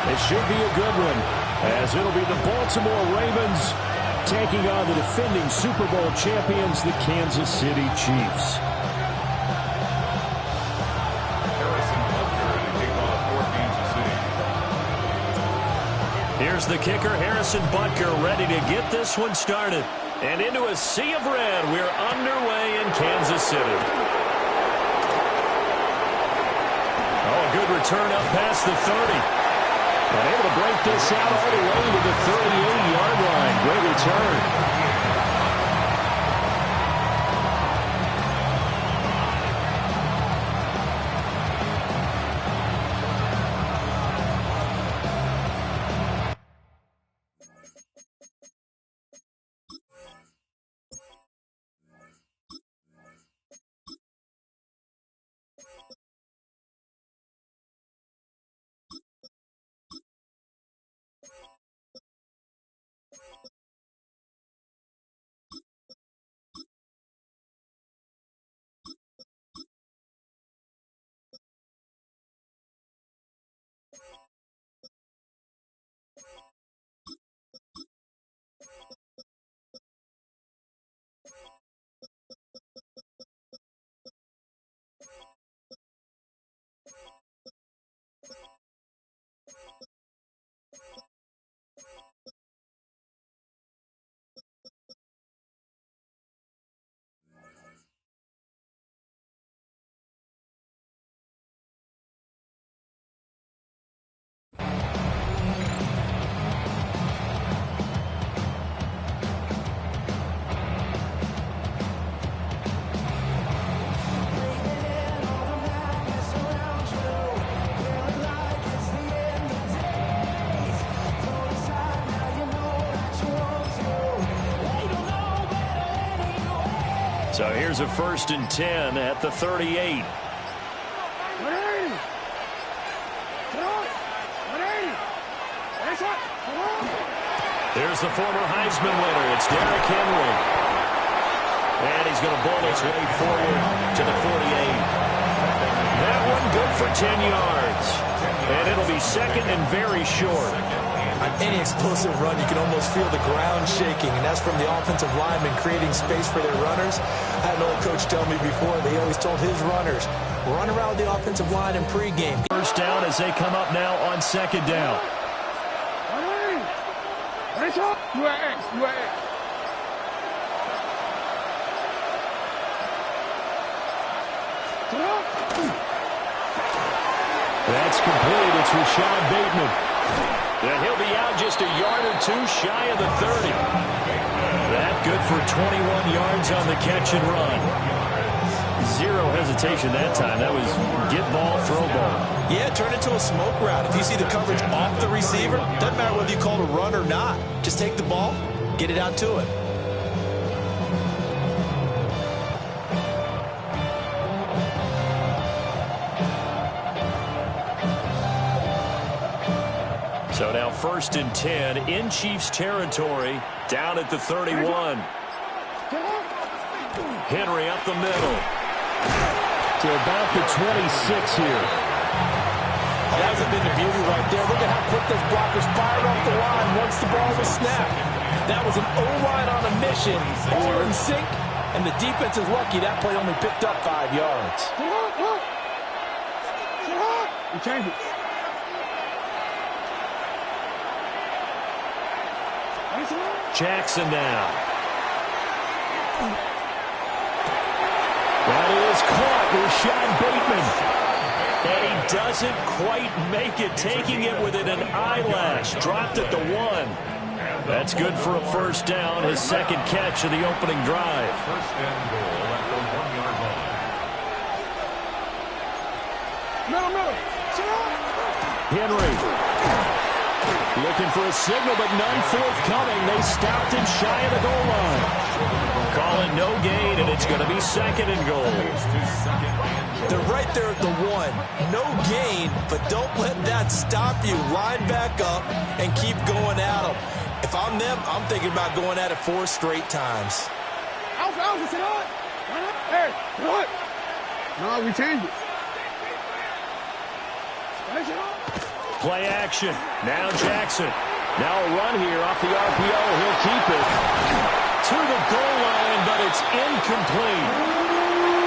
It should be a good one, as it'll be the Baltimore Ravens taking on the defending Super Bowl champions, the Kansas City Chiefs. Here's the kicker, Harrison Butker, ready to get this one started. And into a sea of red, we're underway in Kansas City. Oh, a good return up past the 30. And able to break this out all the way to the 38-yard line. Great return. So here's a 1st and 10 at the 38. There's the former Heisman winner. It's Derrick Henry. And he's going to bowl his way forward to the 48. That one good for 10 yards. And it'll be 2nd and very short. On any explosive run, you can almost feel the ground shaking, and that's from the offensive linemen creating space for their runners. I had an old coach tell me before, they always told his runners, run around the offensive line in pregame. First down as they come up now on 2nd down. That's complete. It's Rashad Bateman. And he'll be out just a yard or two shy of the 30. That good for 21 yards on the catch and run. Zero hesitation that time. That was get ball, throw ball. Yeah, turn it into a smoke route. If you see the coverage off the receiver, doesn't matter whether you call it a run or not. Just take the ball, get it out to it. So now 1st and 10 in Chiefs territory, down at the 31. Henry up the middle to about the 26 here. That hasn't been the beauty right there. Look at how quick those blockers fired off the line once the ball was snapped. That was an O-line on a mission. They were in sync, and the defense is lucky that play only picked up 5 yards. You change it. Jackson now. That is caught. Rashad Bateman. And he doesn't quite make it, taking it within an eyelash. Dropped at the 1. That's good for a 1st down, his 2nd catch of the opening drive. 1st and goal at the 1-yard line. Henry. Looking for a signal, but none forthcoming. They stopped him shy of the goal line. Call it no gain, and it's going to be 2nd and goal. They're right there at the 1. No gain, but don't let that stop you. Line back up and keep going at them. If I'm them, I'm thinking about going at it 4 straight times. Hey, what? No, we changed it. Play action. Now Jackson. Now a run here off the RPO. He'll keep it to the goal line, but it's incomplete.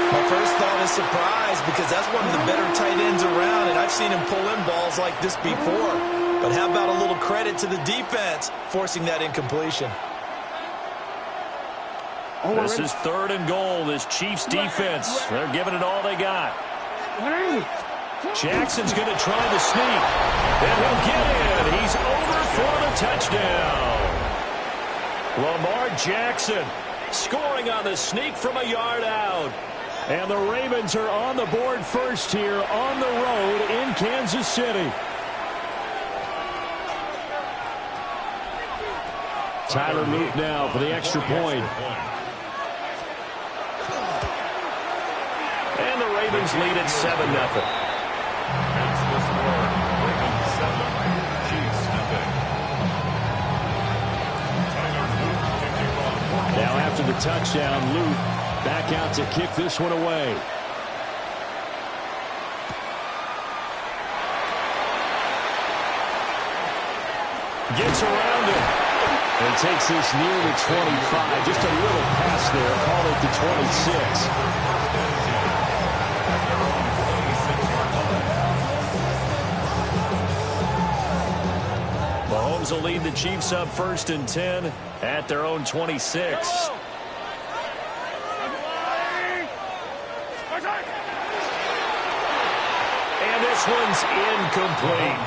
My first thought is surprise because that's one of the better tight ends around, and I've seen him pull in balls like this before. But how about a little credit to the defense forcing that incompletion? This is 3rd and goal. This Chiefs defense, they're giving it all they got. Jackson's going to try the sneak. And he'll get in. He's over for the touchdown. Lamar Jackson scoring on the sneak from a yard out. And the Ravens are on the board first here on the road in Kansas City. Tyler Luke now for the extra point. And the Ravens lead at 7-0. Now after the touchdown, Luke back out to kick this one away. Gets around it. And takes this near the 25. Just a little pass there. Call it the 26. Mahomes will lead the Chiefs up 1st and 10 at their own 26. And this one's incomplete.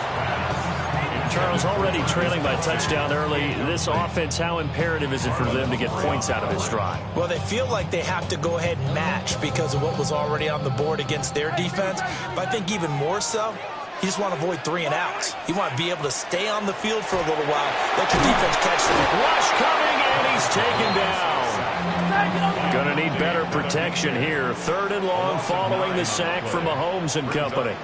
Charles, already trailing by touchdown early. This offense, how imperative is it for them to get points out of this drive? Well, they feel like they have to go ahead and match because of what was already on the board against their defense. But I think even more so, you just want to avoid 3 and outs. You want to be able to stay on the field for a little while, let your defense catch them. Rush coming, and he's taken down. Going to need better protection here. 3rd and long following the sack from Mahomes and company.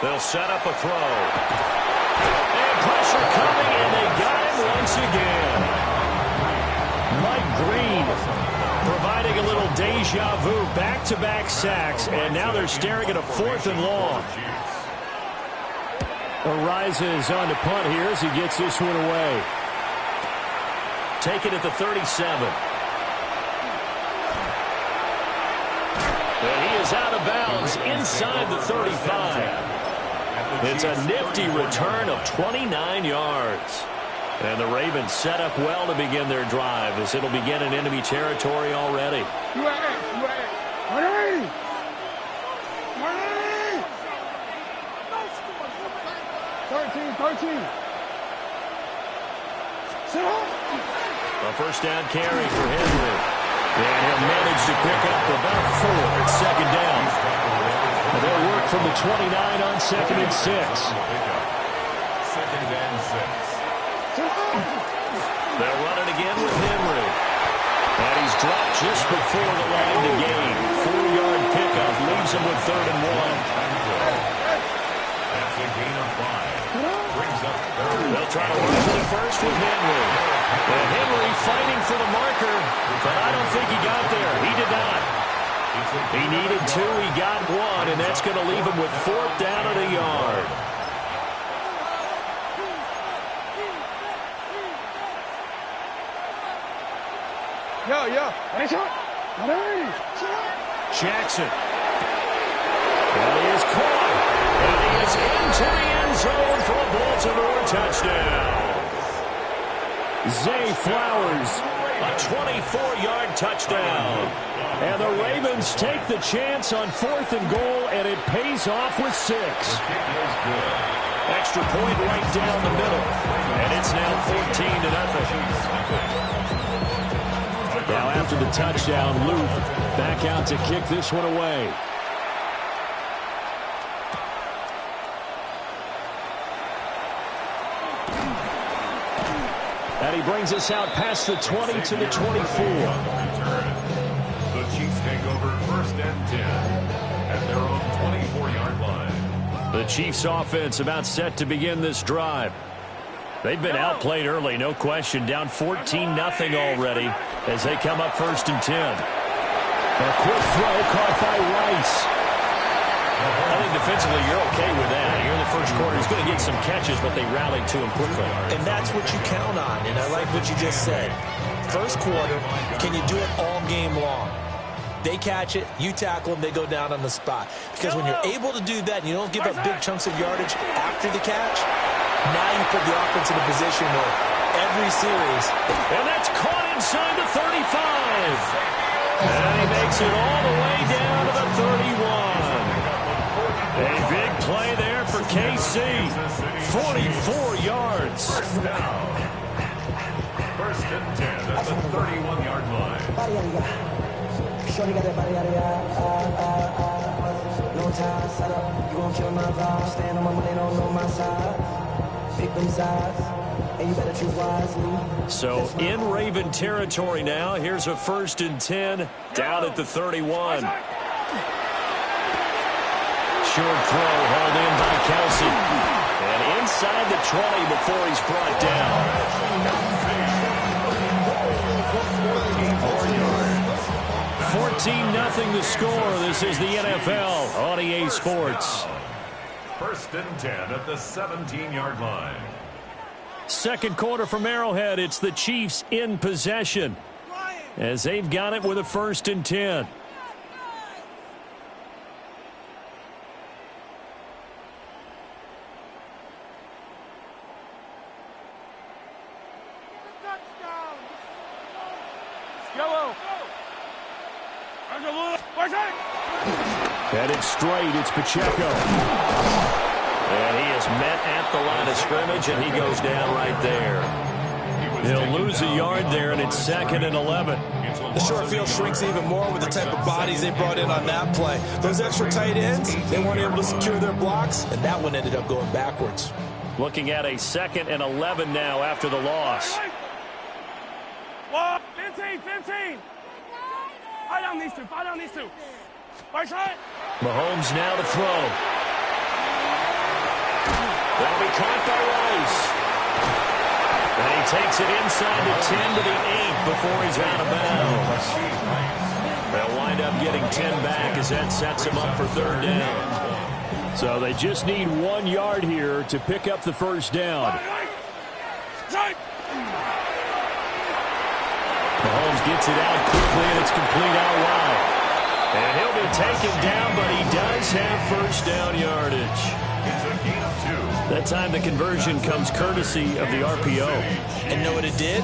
They'll set up a throw. And pressure coming, and they got him once again. Mike Green providing a little deja vu. Back-to-back sacks, and now they're staring at a 4th and long. Arises on to punt here as he gets this one away. Take it at the 37. And he is out of bounds inside the 35. It's a nifty return of 29 yards. And the Ravens set up well to begin their drive as it'll begin in enemy territory already. 13. A 1st down carry for Henry. And he'll manage to pick up about 4 at 2nd down. And they'll work from the 29 on 2nd and 6. 2nd and 6. They'll run it again with Henry. And he's dropped just before the line to gain. 4-yard pickup leaves him with 3rd and 1. That's a gain of 5. Brings up 3rd. They'll try to run to the 1st with Henry. And Henry fighting for the marker, but I don't think he got there. He did not. He needed 2, he got 1, and that's going to leave him with 4th down at a yard. Jackson. And he is caught. And he is into the end zone for a Baltimore touchdown. Zay Flowers, a 24-yard touchdown. And the Ravens take the chance on 4th and goal, and it pays off with 6. Extra point right down the middle. And it's now 14-0. Now after the touchdown, Luke back out to kick this one away. And he brings us out past the 20 to the 24. The Chiefs take over 1st and 10 at their own 24-yard line. The Chiefs offense about set to begin this drive. They've been outplayed early, no question. Down 14-0 already as they come up 1st and 10. A quick throw caught by Rice. defensively, you're okay with that. Here in the first quarter, he's going to get some catches, but they rallied to him quickly. And that's what you count on, and I like what you just said. First quarter, can you do it all game long? They catch it, you tackle them, they go down on the spot. Because when you're able to do that and you don't give up big chunks of yardage after the catch, now you put the offense in a position where every series... And that's caught inside the 35. And he makes it all the way down to the 31. A big play there for KC. 44 yards. First and 10 at the 31-yard line. Shorty got that body out of no time, set up, you gon' kill my vibe. Stand on my money, don't know my side. Pick them sides, and you better choose wisely. So in Raven territory now, here's a 1st and 10 down at the 31. Short throw hauled in by Kelsey. And inside the 20 before he's brought down. 14-0 the score. This is the NFL on EA Sports. First and 10 at the 17-yard line. Second quarter from Arrowhead. It's the Chiefs in possession as they've got it with a 1st and 10. Headed straight, it's Pacheco. And he is met at the line of scrimmage, and he goes down right there. He'll lose a yard there, and it's 2nd and 11. The short field shrinks even more with the type of bodies they brought in on that play. Those extra tight ends, they weren't able to secure their blocks, and that one ended up going backwards. Looking at a 2nd and 11 now after the loss. 15. Fight down these two. Right side. Mahomes now to throw. That'll be caught by Rice. And he takes it inside the 10 to the 8 before he's out of bounds. They'll wind up getting 10 back as that sets him up for 3rd down. So they just need 1 yard here to pick up the 1st down. Mahomes gets it out quickly, and it's complete out wide. And he'll be taken down, but he does have 1st down yardage. It's a gain of 2. That time the conversion comes courtesy of the RPO. And know what it did?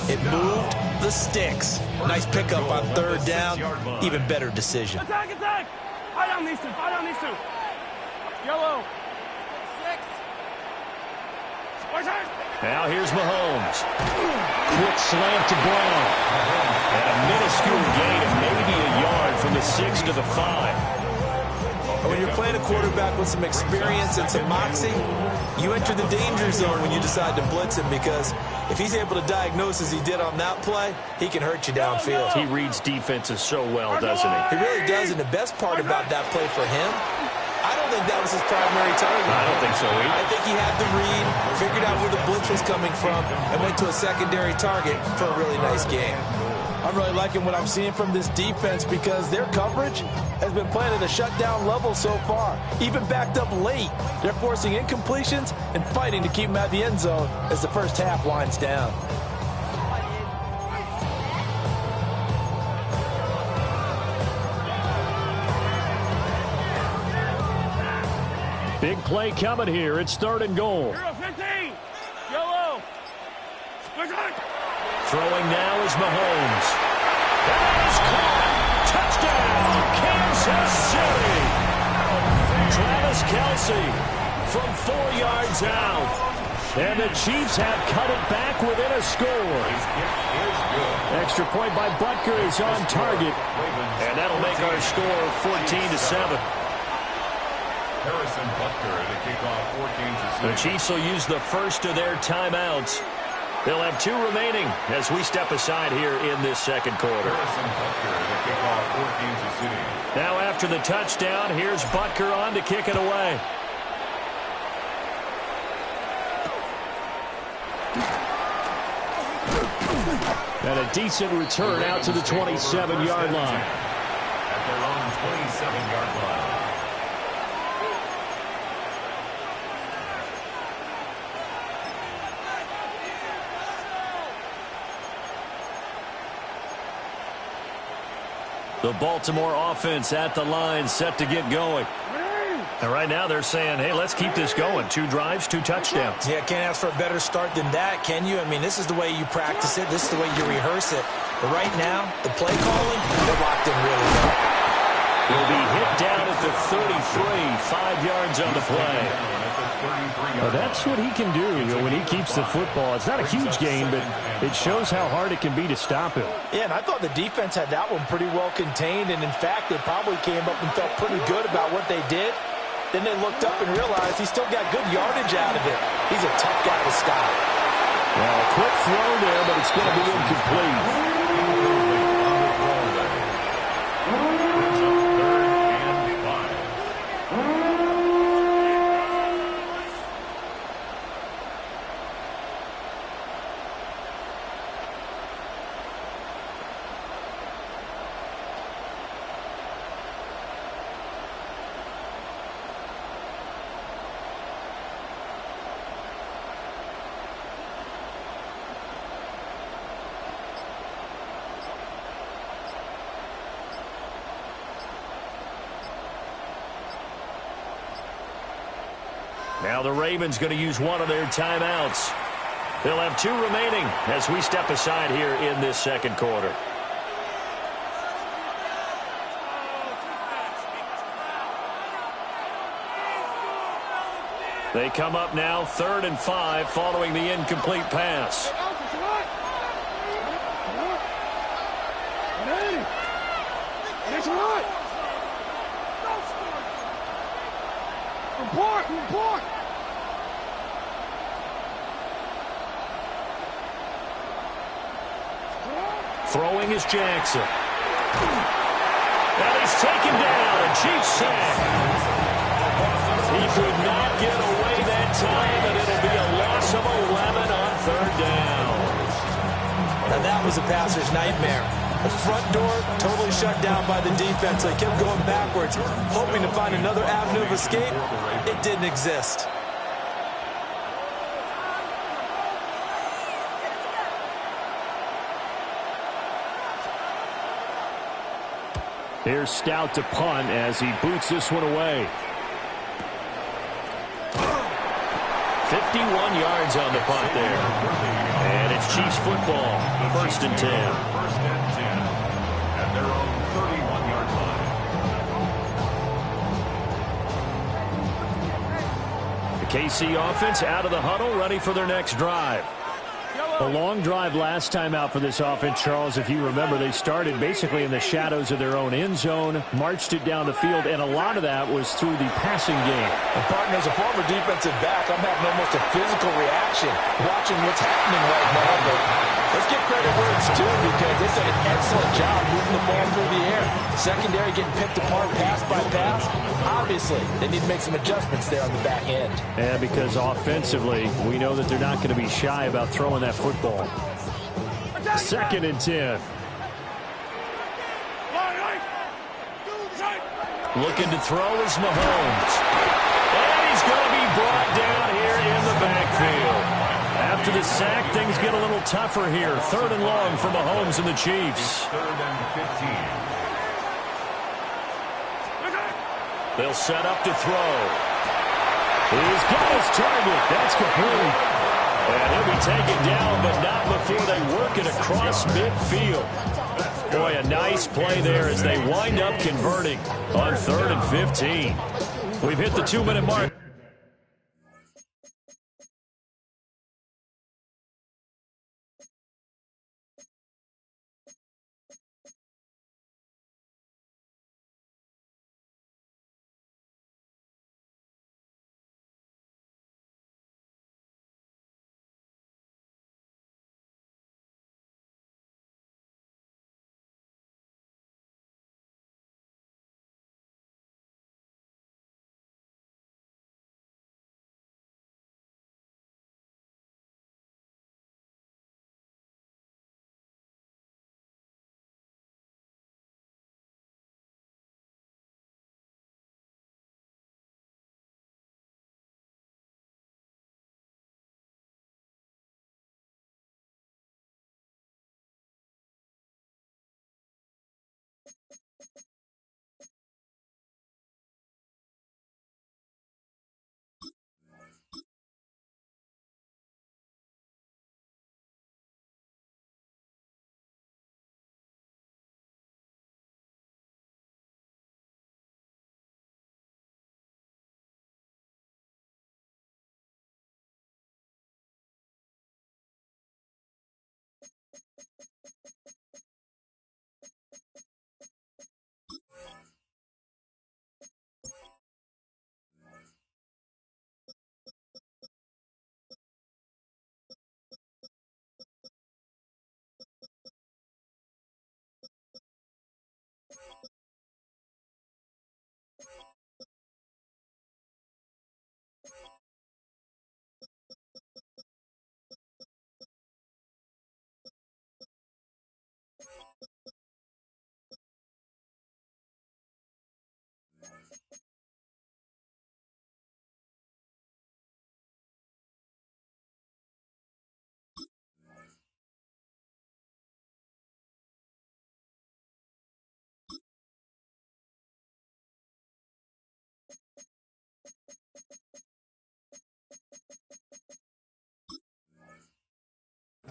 It moved the sticks. Nice pickup on 3rd down. Even better decision. Attack! Fight down these two. Yellow. 6. Now here's Mahomes. Quick slant to Brown. And a minuscule gain of maybe a yard from the 6 to the 5. When you're playing a quarterback with some experience and some moxie, you enter the danger zone when you decide to blitz him, because if he's able to diagnose as he did on that play, he can hurt you downfield. He reads defenses so well, doesn't he? He really does, and the best part about that play for him, I don't think that was his primary target. I don't think so either. I think he had the read, figured out where the blitz was coming from, and went to a secondary target for a really nice game. I'm really liking what I'm seeing from this defense, because their coverage has been playing at a shutdown level so far. Even backed up late, they're forcing incompletions and fighting to keep them at the end zone as the first half winds down. Big play coming here. It's 3rd and goal. 15. Yellow. Throwing now is Mahomes. That is caught. Touchdown, Kansas City. Travis Kelce from 4 yards out. And the Chiefs have cut it back within a score. Extra point by Butker is on target. And that'll make our score 14-7. Harrison Butker to kick off 14-6. The Chiefs will use the first of their timeouts. They'll have 2 remaining as we step aside here in this 2nd quarter. Harrison Butker to kick off 14-6. Now after the touchdown, here's Butker on to kick it away. And a decent return out to the 27-yard line. At their own 27-yard line. The Baltimore offense at the line, set to get going. And right now they're saying, hey, let's keep this going. 2 drives, 2 touchdowns. Yeah, can't ask for a better start than that, can you? I mean, this is the way you practice it. This is the way you rehearse it. But right now, the play calling, they're locked in really well. He'll be hit down at the 33, 5 yards on the play. Well, that's what he can do, when he keeps the football. It's not a huge gain, but it shows how hard it can be to stop him. Yeah, and I thought the defense had that one pretty well contained, and in fact, they probably came up and felt pretty good about what they did. Then they looked up and realized he still got good yardage out of it. He's a tough guy to stop. Well, a quick throw there, but it's going to be incomplete. Now the Ravens going to use one of their timeouts. They'll have 2 remaining as we step aside here in this second quarter. They come up now 3rd and 5 following the incomplete pass. Report! Throwing is Jackson. And he's taken down. A Chiefs sack. He could not get away that time, and it'll be a loss of 11 on 3rd down. Now that was a passer's nightmare. The front door totally shut down by the defense. They kept going backwards, hoping to find another avenue of escape. It didn't exist. Here's Stout to punt as he boots this one away. 51 yards on the punt there. And it's Chiefs football. 1st and 10. 1st and 10 at their own 31-yard line. The KC offense out of the huddle, ready for their next drive. A long drive last time out for this offense, Charles. If you remember, they started basically in the shadows of their own end zone, marched it down the field, and a lot of that was through the passing game. And partner, as a former defensive back, I'm having almost a physical reaction watching what's happening right now. But let's give credit where it's due because they've done an excellent job moving the ball through the air. Secondary getting picked apart pass by pass. Obviously, they need to make some adjustments there on the back end. And because offensively, we know that they're not going to be shy about throwing that football. 2nd and 10. Looking to throw is Mahomes. And he's going to be brought down here in the backfield. After the sack, things get a little tougher here. 3rd and long for Mahomes and the Chiefs. 3rd and 15. They'll set up to throw. He's got his target. That's complete. And he'll be taken down, but not before they work it across midfield. Boy, a nice play there as they wind up converting on 3rd and 15. We've hit the 2-minute mark.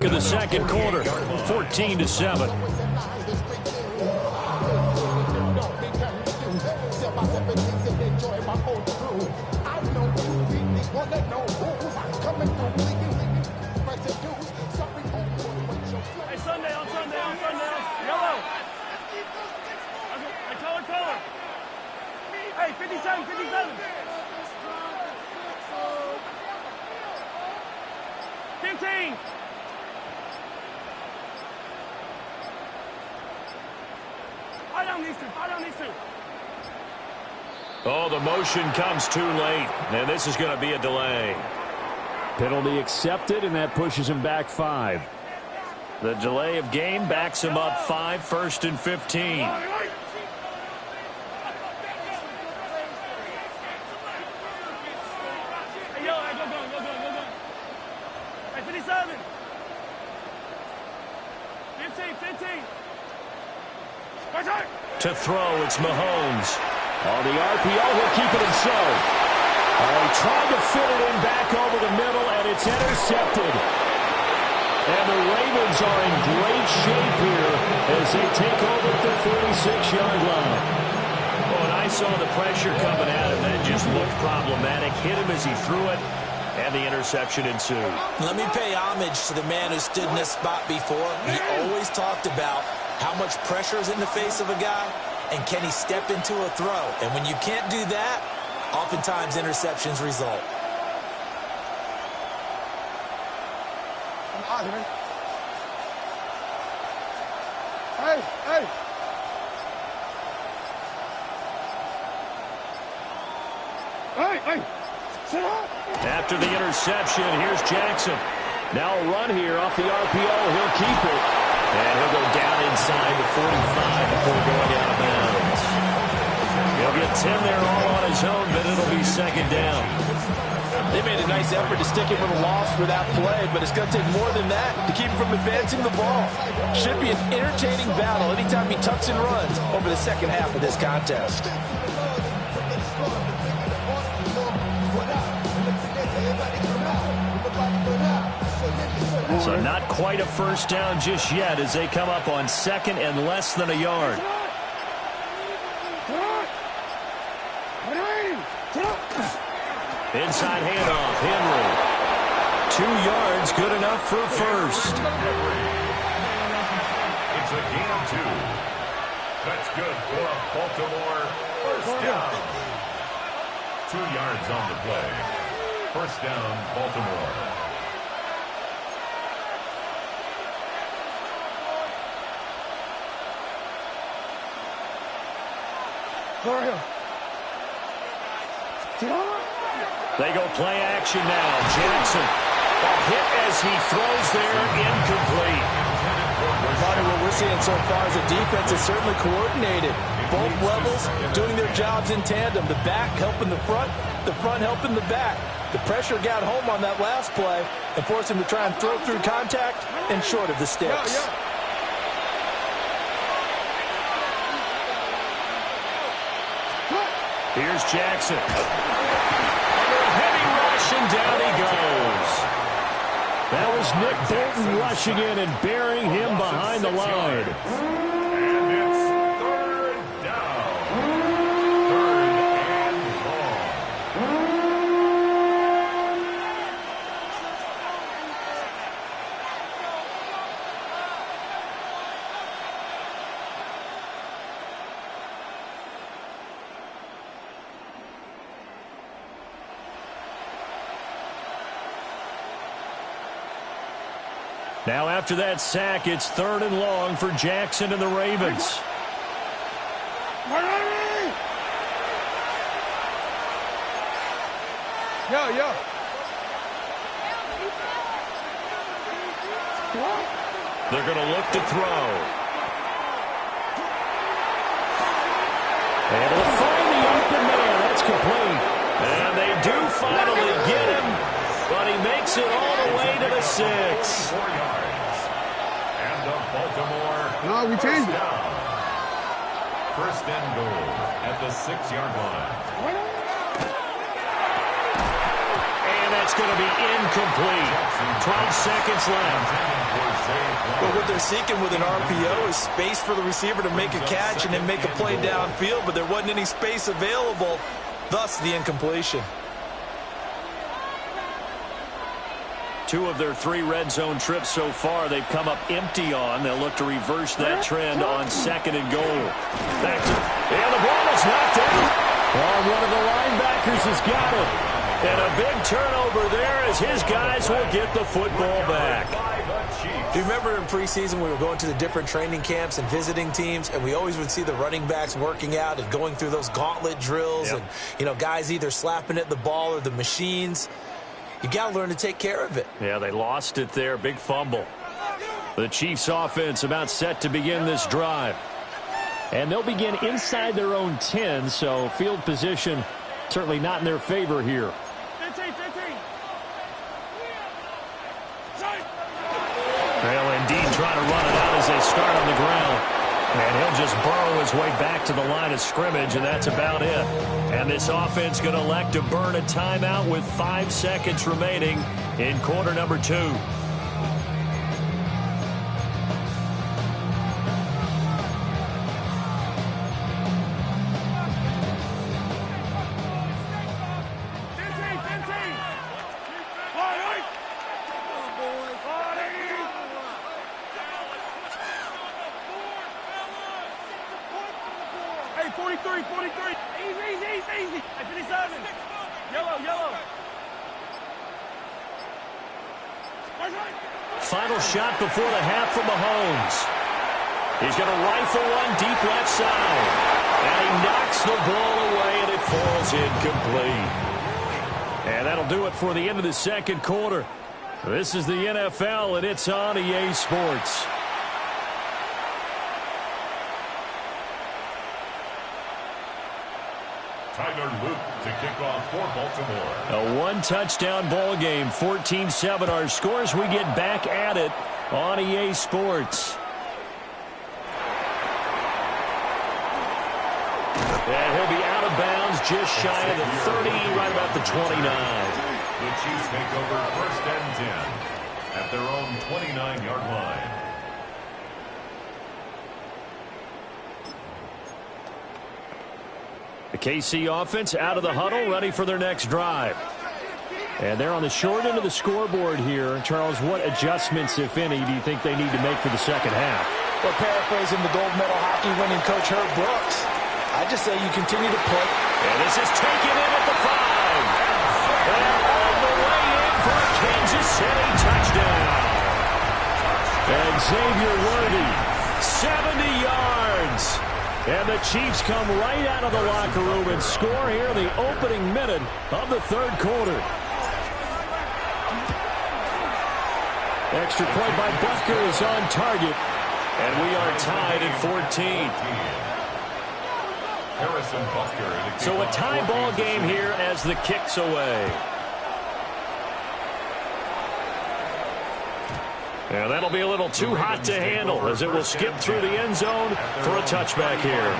In the second quarter, 14-7. Hey, Sunday on Sunday. Yellow. Hey, color. Hey, 57. 15. Fight on these two. Oh, the motion comes too late, and this is going to be a delay. Penalty accepted, and that pushes him back 5. The delay of game backs him up 5, 1st and 15. Hey, yellow, go. Hey, 57. 15. To throw, it's Mahomes. On the RPO, he'll keep it himself. He tried to fit it in back over the middle, and it's intercepted. And the Ravens are in great shape here as they take over at the 46-yard line. Well, and I saw the pressure coming at him. That just looked problematic. Hit him as he threw it, and the interception ensued. Let me pay homage to the man who stood in this spot before. He always talked about how much pressure is in the face of a guy, and can he step into a throw? And when you can't do that, oftentimes interceptions result. Hey. Sit up. After the interception, here's Jackson. Now a run here off the RPO. He'll keep it. And he'll go down inside the 45 before going out of bounds. He'll get 10 there all on his own, but it'll be second down. They made a nice effort to stick him with a loss for that play, but it's going to take more than that to keep him from advancing the ball. Should be an entertaining battle anytime he tucks and runs over the second half of this contest. So not quite a first down just yet as they come up on second and less than a yard. Inside handoff, Henry. 2 yards, good enough for a first. It's a gain of 2. That's good for a Baltimore first down. 2 yards on the play. First down, Baltimore. They go play action now. Jackson, a hit as he throws there, incomplete. Probably what we're seeing so far is the defense is certainly coordinated. Both levels doing their jobs in tandem. The back helping the front helping the back. The pressure got home on that last play and forced him to try and throw through contact and short of the sticks. Here's Jackson. Heavy rush, and down he goes. That was Nick Bolton rushing in and burying him behind the line. And it's third down. Third and long. Now after that sack, it's third and long for Jackson and the Ravens. They're going to look to throw. And he'll find the open man. That's complete. And they do finally get him, but he makes it all the way to the 6. 4 yards. And the Baltimore first down. First and goal at the 6-yard line. And that's it's going to be incomplete. 12 seconds left. Well, what they're seeking with an RPO is space for the receiver to make a catch and then make a play downfield, but there wasn't any space available, thus the incompletion. 2 of their 3 red zone trips so far they've come up empty on. They'll look to reverse that trend on 2nd and goal. Back to, and the ball is knocked out. Well, one of the linebackers has got it. And a big turnover there as his guys will get the football back. Do you remember in preseason we were going to the different training camps and visiting teams, and we always would see the running backs working out and going through those gauntlet drills, and, you know, guys either slapping at the ball or the machines. You got to learn to take care of it. Yeah, they lost it there. Big fumble. The Chiefs offense about set to begin this drive. And they'll begin inside their own 10, so field position certainly not in their favor here. 15. Well, indeed, trying to run it out as they start on the ground. And he'll just burrow his way back to the line of scrimmage, and that's about it. And this offense going to elect to burn a timeout with 5 seconds remaining in quarter number 2. Hey, 43. Easy. Hey, 57. Yellow. Final shot before the half from Mahomes. He's going to rifle one deep left side. And he knocks the ball away, and it falls incomplete. And that'll do it for the end of the second quarter. This is the NFL, and it's on EA Sports. Tyler Luke to kick off for Baltimore. A one-touchdown ball game, 14-7 our scores. We get back at it on EA Sports. And he'll be out of bounds just shy of the 30, right about the 29. The Chiefs take over 1st and 10 at their own 29-yard line. The KC offense out of the huddle, ready for their next drive. And they're on the short end of the scoreboard here. Charles, what adjustments, if any, do you think they need to make for the second half? Well, paraphrasing the gold medal hockey winning coach Herb Brooks, I just say you continue to play. And this is taken in at the 5. And all the way in for a Kansas City touchdown. And Xavier Worthy, 70 yards. And the Chiefs come right out of the locker room and score here in the opening minute of the third quarter. Extra point by Butker is on target. And we are tied at 14. Harrison Butker. So a tie ball game here as the kick's away. And that'll be a little too hot to handle as it will skip through the end zone for a touchback here.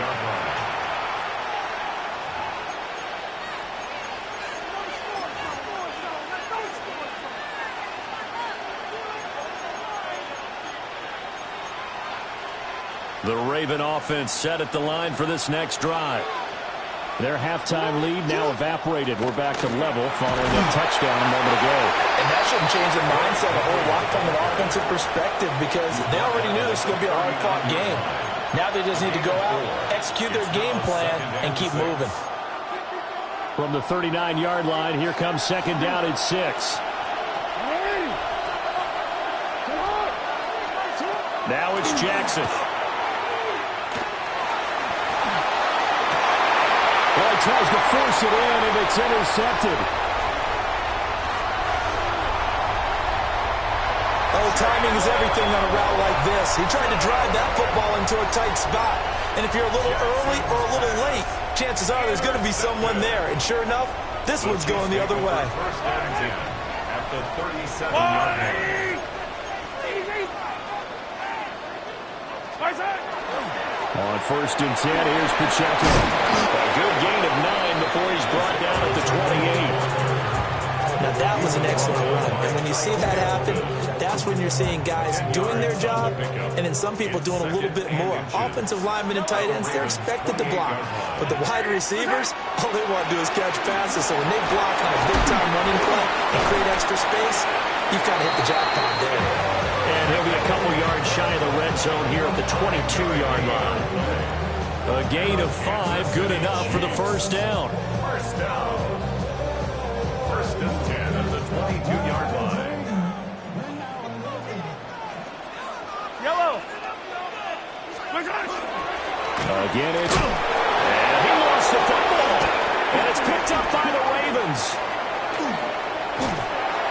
The Raven offense set at the line for this next drive. Their halftime lead now evaporated. We're back to level following a touchdown a moment ago. And that shouldn't change the mindset a whole lot from an offensive perspective because they already knew this was going to be a hard-fought game. Now they just need to go out, execute their game plan, and keep moving. From the 39-yard line, here comes second down at 6. Now it's Jackson. Well, he tries to force it in, and it's intercepted. Oh, timing is everything on a route like this. He tried to drive that football into a tight spot. And if you're a little early or a little late, chances are there's going to be someone there. And sure enough, this one's going the other way. 1st and 10 at the 37-yard line. On 1st and 10, here's Pacheco. A good gain of 9 before he's brought down at the 28. Now, that was an excellent run. And when you see that happen, that's when you're seeing guys doing their job and then some people doing a little bit more. Offensive linemen and tight ends, they're expected to block. But the wide receivers, all they want to do is catch passes. So when they block on a big-time running play and create extra space, you've got to hit the jackpot there. And he'll be a couple yards shy of the red zone here at the 22-yard line. A gain of 5, good enough for the first down. First down. First and 10 at the 22-yard line. Yellow. Again, it's... And he lost the football. And it's picked up by the Ravens.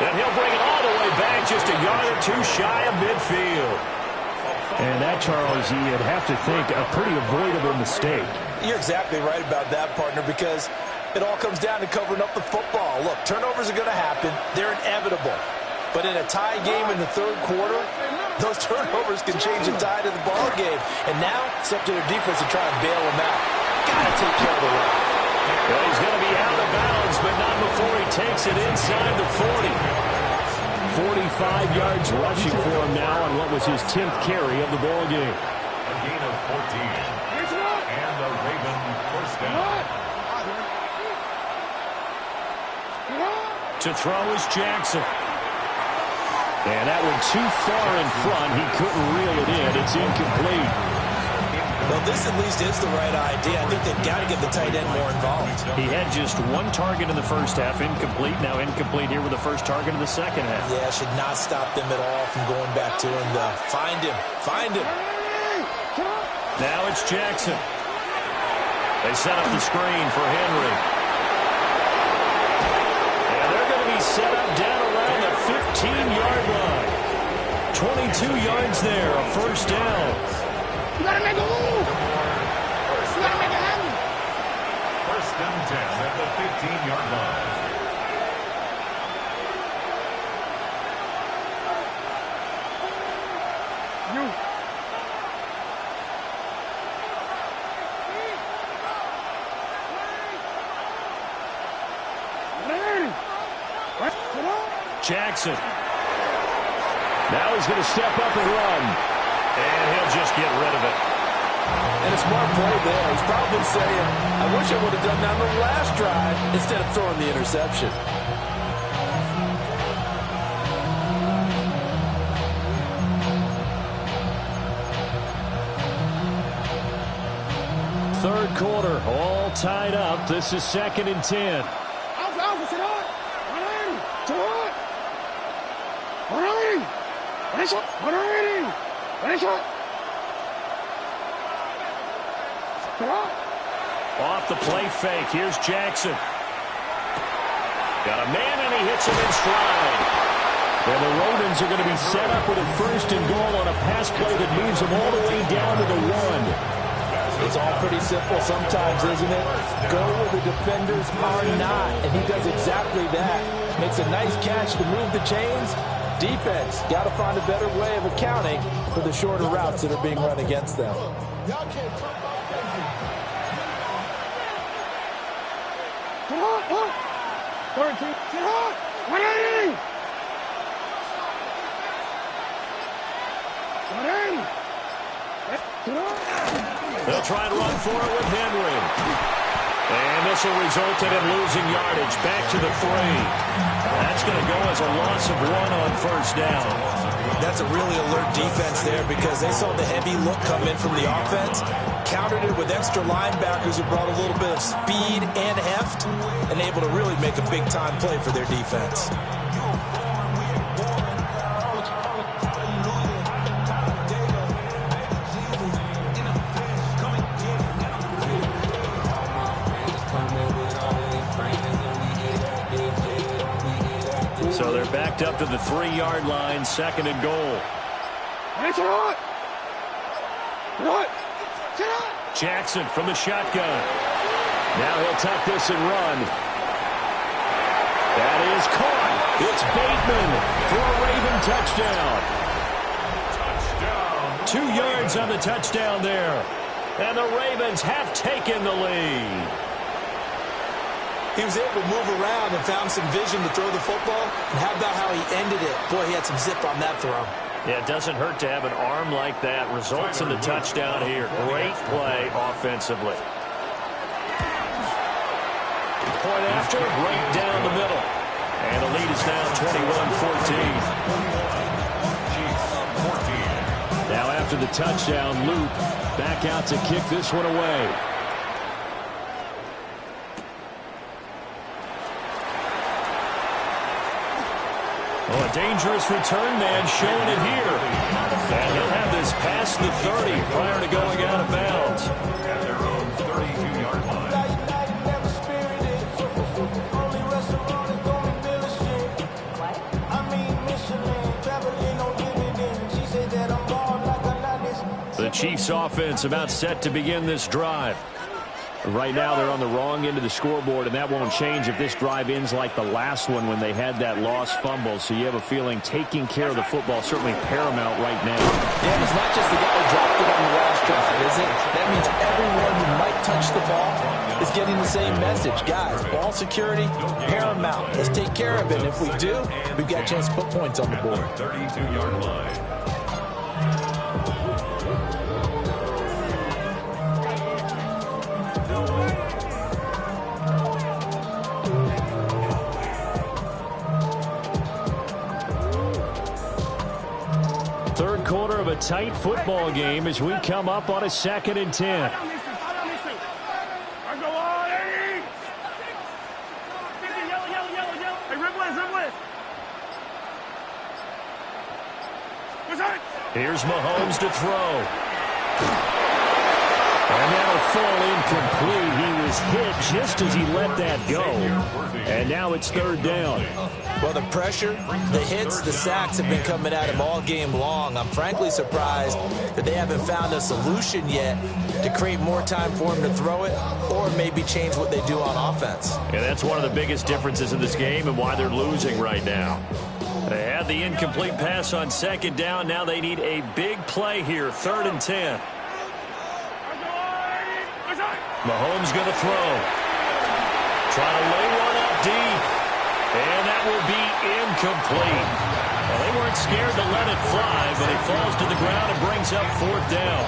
And he'll bring it all the way back, just a yard or two shy of midfield. And that, Charles, you'd have to think a pretty avoidable mistake. You're exactly right about that, partner, because it all comes down to covering up the football. Look, turnovers are going to happen. They're inevitable. But in a tie game in the third quarter, those turnovers can change the tide of the ball game. And now it's up to their defense to try and bail them out. Got to take care of the rock. Well, he's going to be out of bounds, but not before he takes it inside the 40. 45 yards rushing for him now on what was his 10th carry of the ball game. A gain of 14. And the Raven first down. To throw is Jackson. And that one too far in front. He couldn't reel it in. It's incomplete. Well, this at least is the right idea. I think they've got to get the tight end more involved. He had just one target in the first half, incomplete. Now incomplete here with the first target in the second half. Yeah, should not stop them at all from going back to him. Find him. Find him. Now it's Jackson. They set up the screen for Henry. And they're going to be set up down around the 15-yard line. 22 yards there, a first down. You gotta make a move. You gotta make it happen. First and 10 at the 15-yard line. You. Jackson. Now he's going to step up and run. And he'll just get rid of it. And a smart play there. He's probably saying, I wish I would have done that on the last drive instead of throwing the interception. Third quarter, all tied up. This is 2nd and 10. Alpha, sit on. 180. To what? 180. 180. Off the play fake. Here's Jackson. Got a man, and he hits him in stride. And the Ravens are going to be set up with a first and goal on a pass play that moves them all the way down to the 1. It's all pretty simple sometimes, isn't it? Go where the defenders are not, and he does exactly that. Makes a nice catch to move the chains. Defense, got to find a better way of accounting for the shorter routes that are being run against them. Come on, look. 13. Sit on. 180. 180. Sit on. They'll try and run for it with Henry. And this will result in him losing yardage back to the 3. That's going to go as a loss of 1 on first down. That's a really alert defense there because they saw the heavy look come in from the offense, countered it with extra linebackers who brought a little bit of speed and heft, and able to really make a big-time play for their defense. So they're backed up to the 3-yard line, 2nd and goal. Jackson from the shotgun. Now he'll tuck this and run. That is caught. It's Bateman for a Raven touchdown. 2 yards on the touchdown there. And the Ravens have taken the lead. He was able to move around and found some vision to throw the football. And how about how he ended it? Boy, he had some zip on that throw. Yeah, it doesn't hurt to have an arm like that. Results in the touchdown here. Great play offensively. Point after, right down the middle. And the lead is now 21-14. Now after the touchdown, Luke back out to kick this one away. Oh, a dangerous return man showing it here. And he'll have this past the 30 prior to going out of bounds. At their own 32-yard line. The Chiefs offense about set to begin this drive. Right now they're on the wrong end of the scoreboard, and that won't change if this drive ends like the last one when they had that lost fumble. So you have a feeling taking care of the football certainly paramount right now. Yeah, it's not just the guy who dropped it on the last drive, is it? That means everyone who might touch the ball is getting the same message. Guys, ball security, paramount. Let's take care of it. And if we do, we've got a chance to put points on the board. 32-yard line. Third quarter of a tight football game as we come up on a 2nd and 10. Here's Mahomes to throw. And that'll fall incomplete. He was hit just as he let that go. And now it's 3rd down. Well, the pressure, the hits, the sacks have been coming at him all game long. I'm frankly surprised that they haven't found a solution yet to create more time for him to throw it or maybe change what they do on offense. Yeah, that's one of the biggest differences in this game and why they're losing right now. They had the incomplete pass on 2nd down. Now they need a big play here, 3rd and 10. Mahomes going to throw. Trying to lay one up deep. And that will be incomplete. Well, they weren't scared to let it fly, but it falls to the ground and brings up 4th down.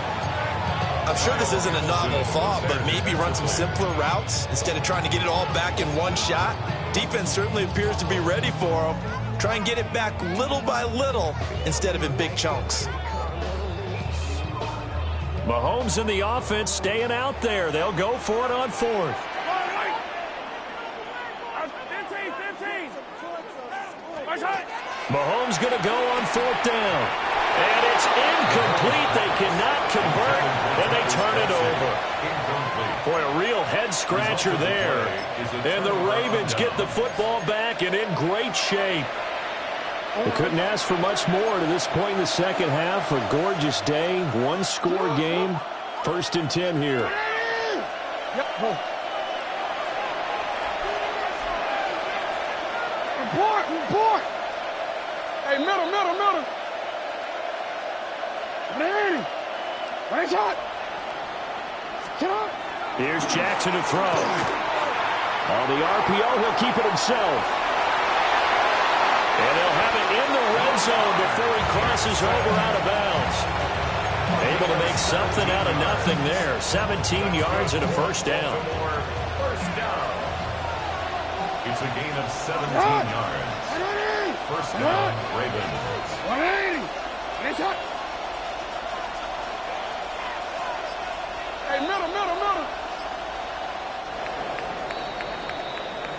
I'm sure this isn't a novel thought, but maybe run some simpler routes instead of trying to get it all back in one shot. Defense certainly appears to be ready for them. Try and get it back little by little instead of in big chunks. Mahomes and the offense staying out there. They'll go for it on 4th. Mahomes going to go on 4th down. And it's incomplete. They cannot convert, and they turn it over. Boy, a real head-scratcher there. And the Ravens get the football back and in great shape. They couldn't ask for much more to this point in the second half. A gorgeous day, one-score game. 1st and 10 here. Report! Hey, middle. Right shot. Here's Jackson to throw. On the RPO, he'll keep it himself. And they'll have it in the red zone before he crosses over out of bounds. Able to make something out of nothing there. 17 yards and a 1st down. It's a gain of 17 yards. 1st down, Ravens. 180. Right shot. Hey, middle.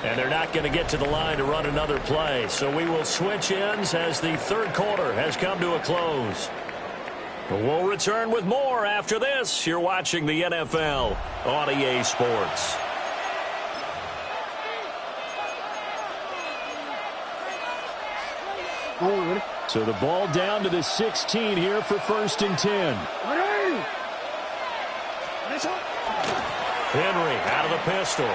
And they're not going to get to the line to run another play. So we will switch ends as the 3rd quarter has come to a close. But we'll return with more after this. You're watching the NFL on EA Sports. So the ball down to the 16 here for 1st and 10. Henry out of the pistol.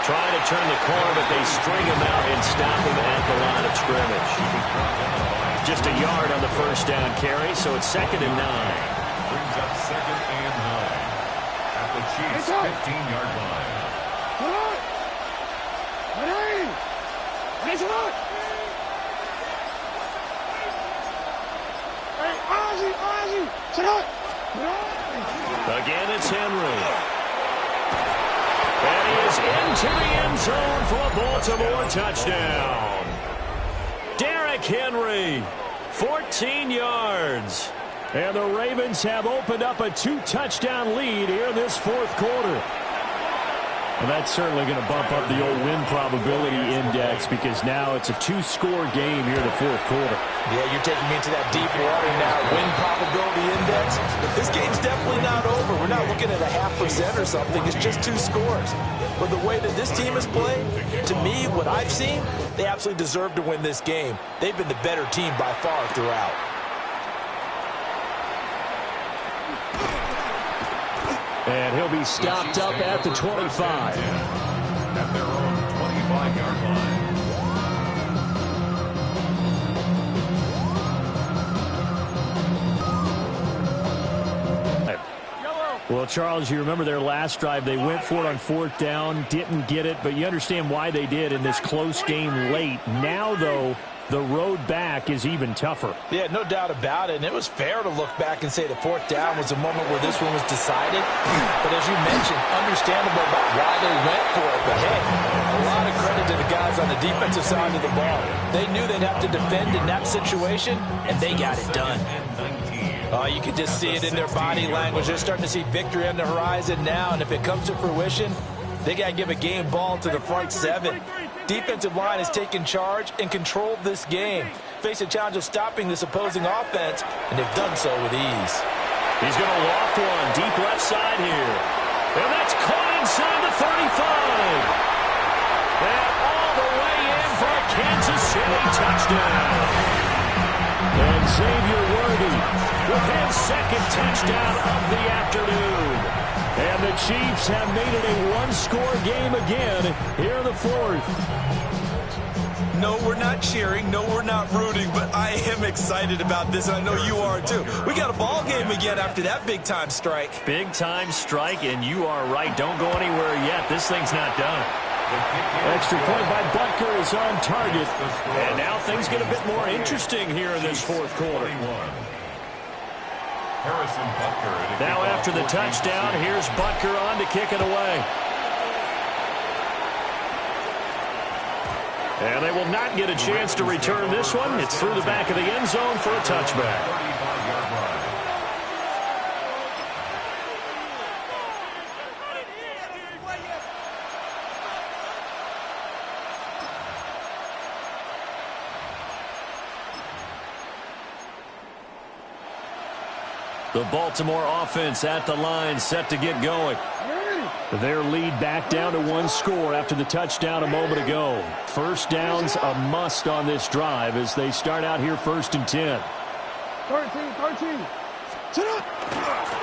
Trying to turn the corner, but they string him out and stop him at the line of scrimmage. Just a yard on the 1st down carry, so it's 2nd and 9. Brings up 2nd and 9 at the Chiefs' 15-yard line. Again, it's Henry. And he is into the end zone for a Baltimore touchdown. Derrick Henry, 14 yards. And the Ravens have opened up a 2-touchdown lead here in this fourth quarter. And that's certainly going to bump up the old win probability index because now it's a 2-score game here in the fourth quarter. Yeah, you're taking me into that deep water now. Win probability index. This game's definitely not over. We're not looking at a 0.5% or something. It's just 2 scores. But the way that this team has played, to me, what I've seen, they absolutely deserve to win this game. They've been the better team by far throughout. And he'll be stopped up at the 25. At their own 25-yard line. Well, Charles, you remember their last drive. They went for it on 4th down, didn't get it, but you understand why they did in this close game late. Now, though, the road back is even tougher. Yeah, no doubt about it. And it was fair to look back and say the 4th down was a moment where this one was decided. But as you mentioned, understandable about why they went for it. But hey, a lot of credit to the guys on the defensive side of the ball. They knew they'd have to defend in that situation, and they got it done. You can just see it in their body language. They're starting to see victory on the horizon now. And if it comes to fruition, they got to give a game ball to the front 7. Defensive line has taken charge and controlled this game. Face a challenge of stopping this opposing offense, and they've done so with ease. He's going to loft one deep left side here. And that's caught inside the 35. And all the way in for a Kansas City touchdown. And Xavier Worthy with his second touchdown of the afternoon. And the Chiefs have made it a 1-score game again here in the 4th. No, we're not cheering. No, we're not rooting. But I am excited about this, and I know you are too. We got a ball game again after that big-time strike. Big-time strike, and you are right. Don't go anywhere yet. This thing's not done. Extra point by Butker is on target. And now things get a bit more interesting here in this fourth quarter. Now after the touchdown, here's Butker on to kick it away. And they will not get a chance to return this one. It's through the back of the end zone for a touchback. The Baltimore offense at the line, set to get going. Their lead back down to 1 score after the touchdown a moment ago. First down's a must on this drive as they start out here 1st and 10. 13.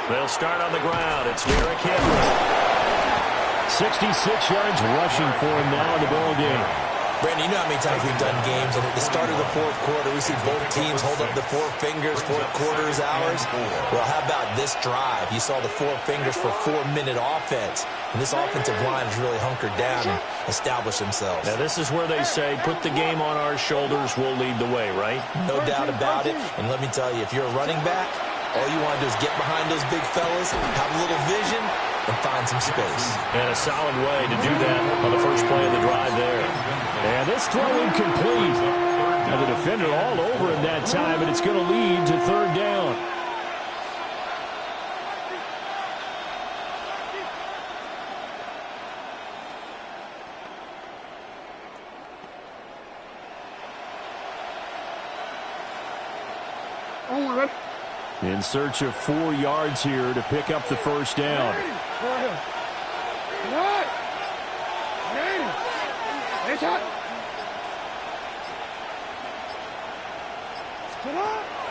They'll start on the ground. It's Derrick Henry. 66 yards rushing for him now in the ball game. Brandon, you know how many times we've done games, and at the start of the 4th quarter, we see both teams hold up the 4 fingers, 4th quarter is ours. Well, how about this drive? You saw the 4 fingers for 4-minute offense, and this offensive line has really hunkered down and established themselves. Now, this is where they say, put the game on our shoulders, we'll lead the way, right? No doubt about it, and let me tell you, if you're a running back, all you want to do is get behind those big fellas, have a little vision, and find some space. And a solid way to do that on the first play of the drive there. And this throw incomplete. Now the defender all over him that time, and it's going to lead to 3rd down. In search of 4 yards here to pick up the first down.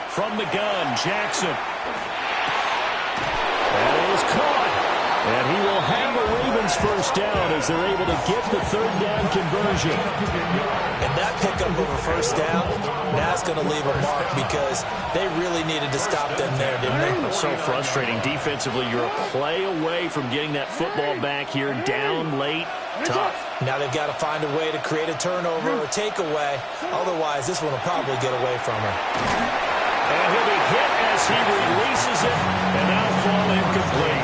From the gun, Jackson. That is caught. And he will have a Ravens first down as they're able to get the 3rd down conversion. And that pickup of a first down, that's going to leave a mark because they really needed to stop them there, didn't they? So frustrating defensively. You're a play away from getting that football back here down late. Tough. Now they've got to find a way to create a turnover or takeaway. Otherwise, this one will probably get away from him. And he'll be hit as he releases it, and now fall incomplete.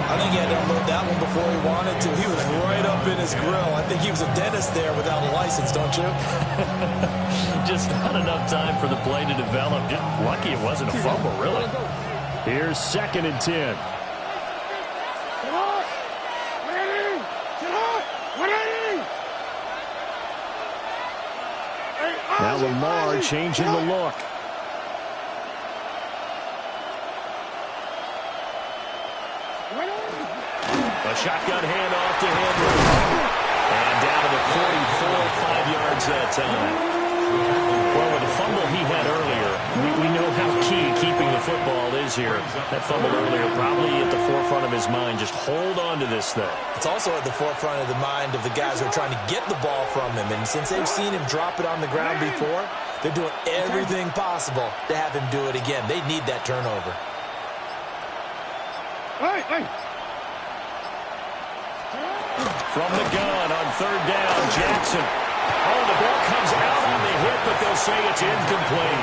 I think he had to unload that one before he wanted to. He was right up in his grill. I think he was a dentist there without a license, don't you? Just not enough time for the play to develop. Just lucky it wasn't a fumble, really. Here's 2nd and 10. Now Lamar changing the look. A shotgun handoff to Henry. And down to the 44, 5 yards that time. Well, with the fumble he had earlier, we know how key keeping the football is here. That fumble earlier probably at the forefront of his mind. Just hold on to this thing. It's also at the forefront of the mind of the guys who are trying to get the ball from him. And since they've seen him drop it on the ground before, they're doing everything possible to have him do it again. They need that turnover. From the gun on 3rd down, Jackson. Oh, the ball comes out on the hit, but they'll say it's incomplete.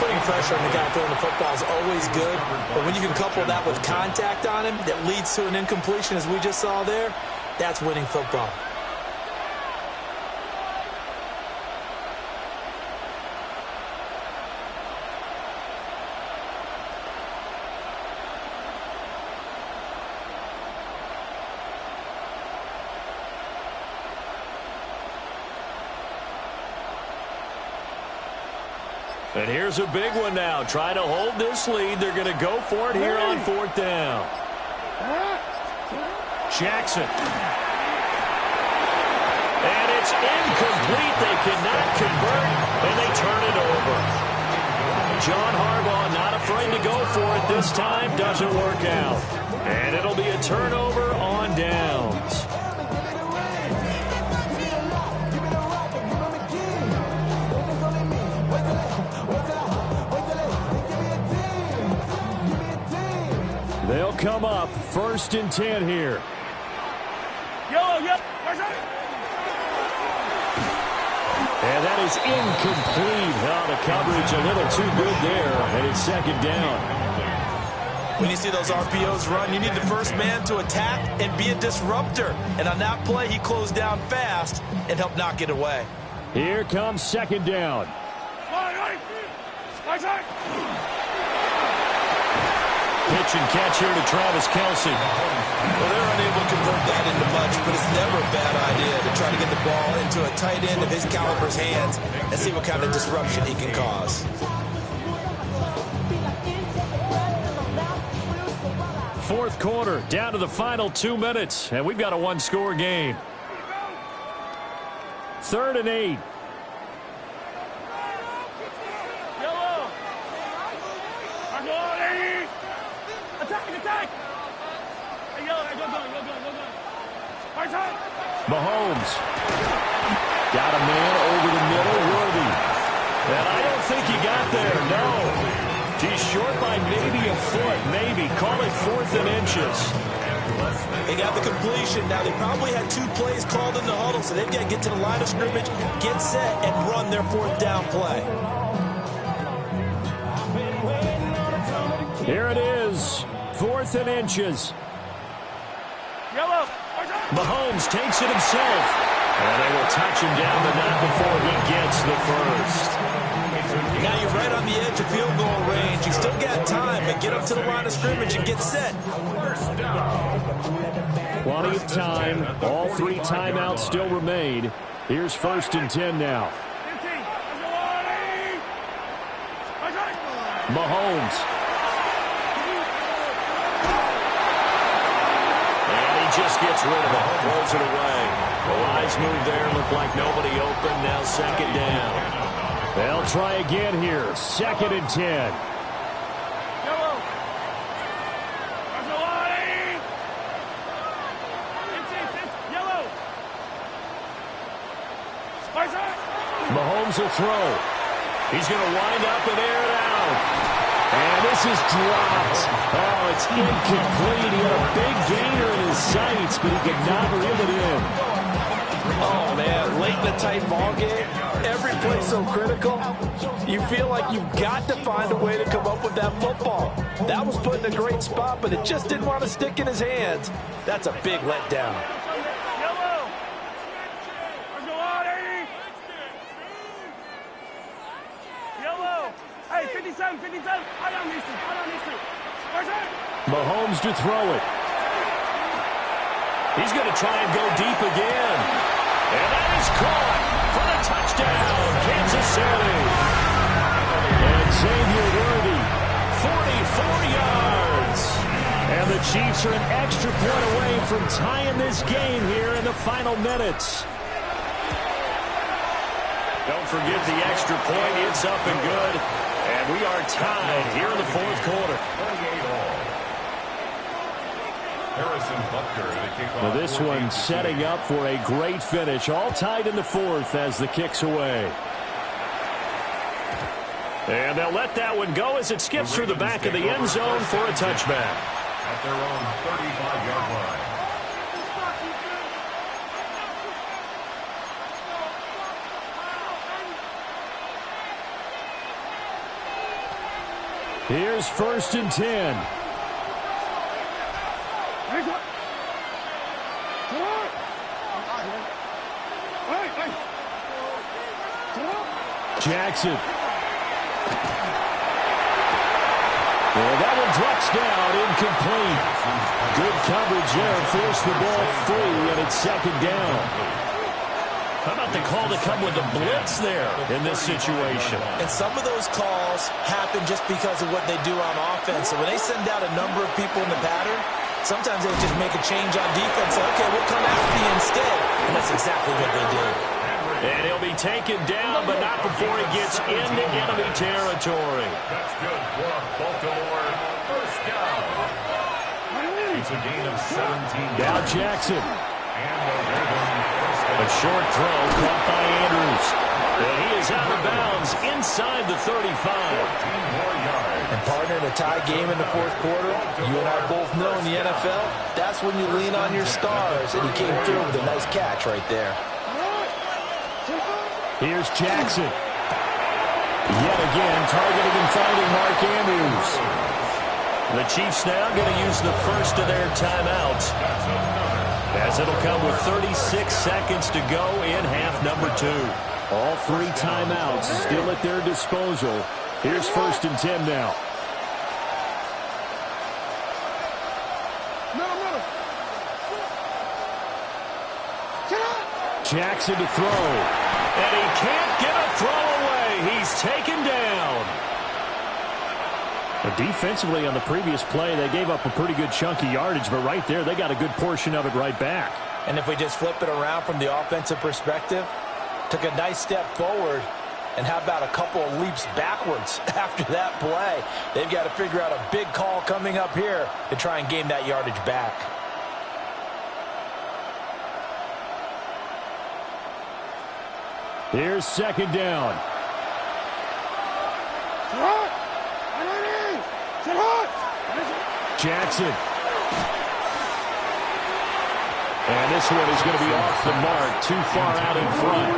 Putting pressure on the guy throwing the football is always good, but when you can couple that with contact on him that leads to an incompletion, as we just saw there, that's winning football. And here's a big one now. Trying to hold this lead. They're going to go for it here on 4th down. Jackson. And it's incomplete. They cannot convert, and they turn it over. John Harbaugh not afraid to go for it this time. Doesn't work out. And it'll be a turnover on downs. They'll come up 1st and 10 here. And that is incomplete. Oh, the coverage a little too good there, and it's 2nd down. When you see those RPOs run, you need the first man to attack and be a disruptor. And on that play, he closed down fast and helped knock it away. Here comes 2nd down. Pitch and catch here to Travis Kelce. Well, they're unable to convert that into much, but it's never a bad idea to try to get the ball into a tight end of his caliber's hands and see what kind of disruption he can cause. 4th quarter, down to the final 2 minutes, and we've got a one-score game. 3rd and 8. Mahomes got a man over the middle, Worthy. And I don't think he got there, no. He's short by maybe a foot, maybe. Call it 4th and inches. They got the completion. Now, they probably had 2 plays called in the huddle, so they've got to get to the line of scrimmage, get set, and run their 4th down play. Here it is, 4th and inches. Mahomes takes it himself. And they will touch him down, but not before he gets the first. Now you're right on the edge of field goal range. You still got time, but get up to the line of scrimmage and get set. Plenty of time. All 3 timeouts still remain. Here's 1st and 10 now. Mahomes. Just gets rid of it, throws it away. A wise move there, looked like nobody open, now 2nd down. They'll try again here, 2nd and 10. Mahomes will throw. He's going to wind up and air it out. And this is dropped. Oh, it's incomplete. He had a big gainer in his sights, but he could not reel it in. Oh, man, late in the tight ball game, every play so critical, you feel like you've got to find a way to come up with that football. That was put in a great spot, but it just didn't want to stick in his hands. That's a big letdown. Hey, 57, 57. I don't need to. Mahomes to throw it. He's going to try and go deep again. And that is caught for the touchdown, Kansas City. And Xavier Worthy, 44 yards. And the Chiefs are an extra point away from tying this game here in the final minutes. Don't forget the extra point. It's up and good. And we are tied here in the fourth quarter. Well, this one setting up for a great finish. All tied in the fourth as the kick's away. And they'll let that one go as it skips through the back of the end zone for a touchback. At their own 35-yard line. Here's 1st and 10. Jackson. And that one drops down, incomplete. Good coverage there, forced the ball free, and it's 2nd down. How about the call to come with a blitz there in this situation? And some of those calls happen just because of what they do on offense. So when they send out a number of people in the pattern, sometimes they just make a change on defense. Say, okay, we'll come after you instead. And that's exactly what they did. And he'll be taken down, but not before he gets into enemy territory. That's good for Baltimore. First down. It's a gain of 17. Now Jackson. And the Ravens. A short throw caught by Andrews. And he is out of bounds inside the 35. 14 more yards. And partner, in a tie game in the fourth quarter, you and I both know in the NFL, that's when you lean on your stars. And he came through with a nice catch right there. Here's Jackson. Yet again, targeting and finding Mark Andrews. The Chiefs now going to use the first of their timeouts, as it'll come with 36 seconds to go in half number 2. All 3 timeouts still at their disposal. Here's 1st and 10 now. Jackson to throw. And he can't get a throw away. He's taken down. Defensively on the previous play, they gave up a pretty good chunky yardage, but right there, they got a good portion of it right back. And if we just flip it around from the offensive perspective, took a nice step forward, and how about a couple of leaps backwards after that play? They've got to figure out a big call coming up here to try and gain that yardage back. Here's 2nd down. Jackson. And this one is going to be off the mark, too far out in front.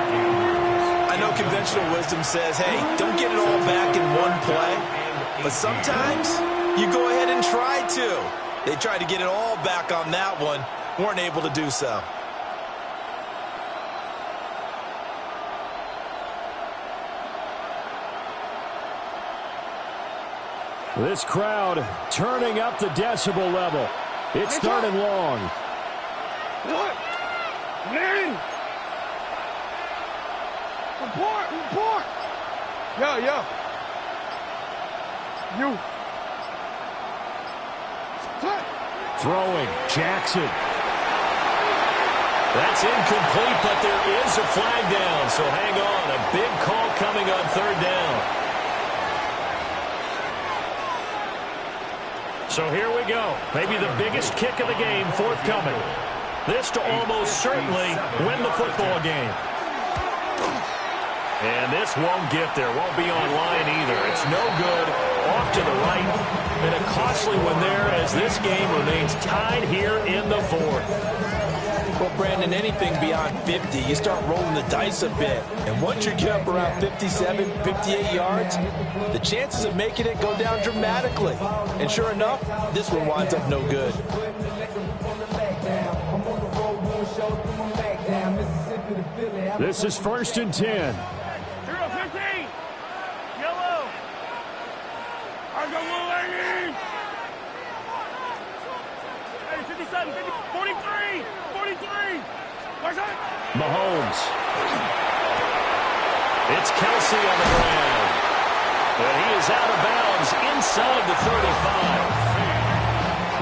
I know conventional wisdom says, hey, don't get it all back in one play. But sometimes you go ahead and try to. They tried to get it all back on that one, weren't able to do so. This crowd turning up the decibel level. It's 3rd and long. Report. Yeah. You. Throwing, Jackson. That's incomplete, but there is a flag down, so hang on. A big call coming on 3rd down. So here we go. Maybe the biggest kick of the game forthcoming. This to almost certainly win the football game. And this won't get there. Won't be online either. It's no good. Off to the right. And a costly one there as this game remains tied here in the fourth. Well, Brandon, anything beyond 50, you start rolling the dice a bit. And once you get up around 57, 58 yards, the chances of making it go down dramatically. And sure enough, this one winds up no good. This is 1st and 10. 15. Yellow. I go blue, 80. Hey, 57, 50, 43. 43. Where's that? Mahomes. It's Kelsey on the ground. And he is out of bounds inside the 35.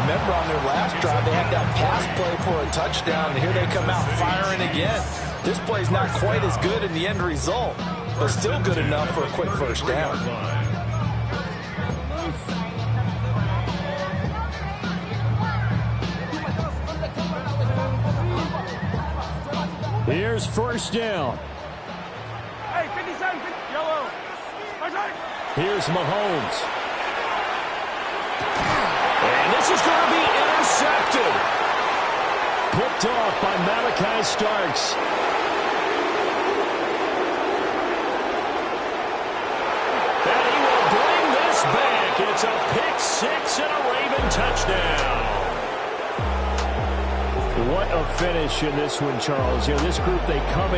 Remember on their last drive, they had that pass play for a touchdown, and here they come out firing again. This play's not quite as good in the end result, but still good enough for a quick first down. Here's 1st down. Hey, 57, 50, yellow. Where's that? Here's Mahomes. And this is going to be intercepted. Picked off by Malachi Starks. And he will bring this back. It's a pick six and a Raven touchdown. What a finish in this one, Charles. You know, this group, they come in.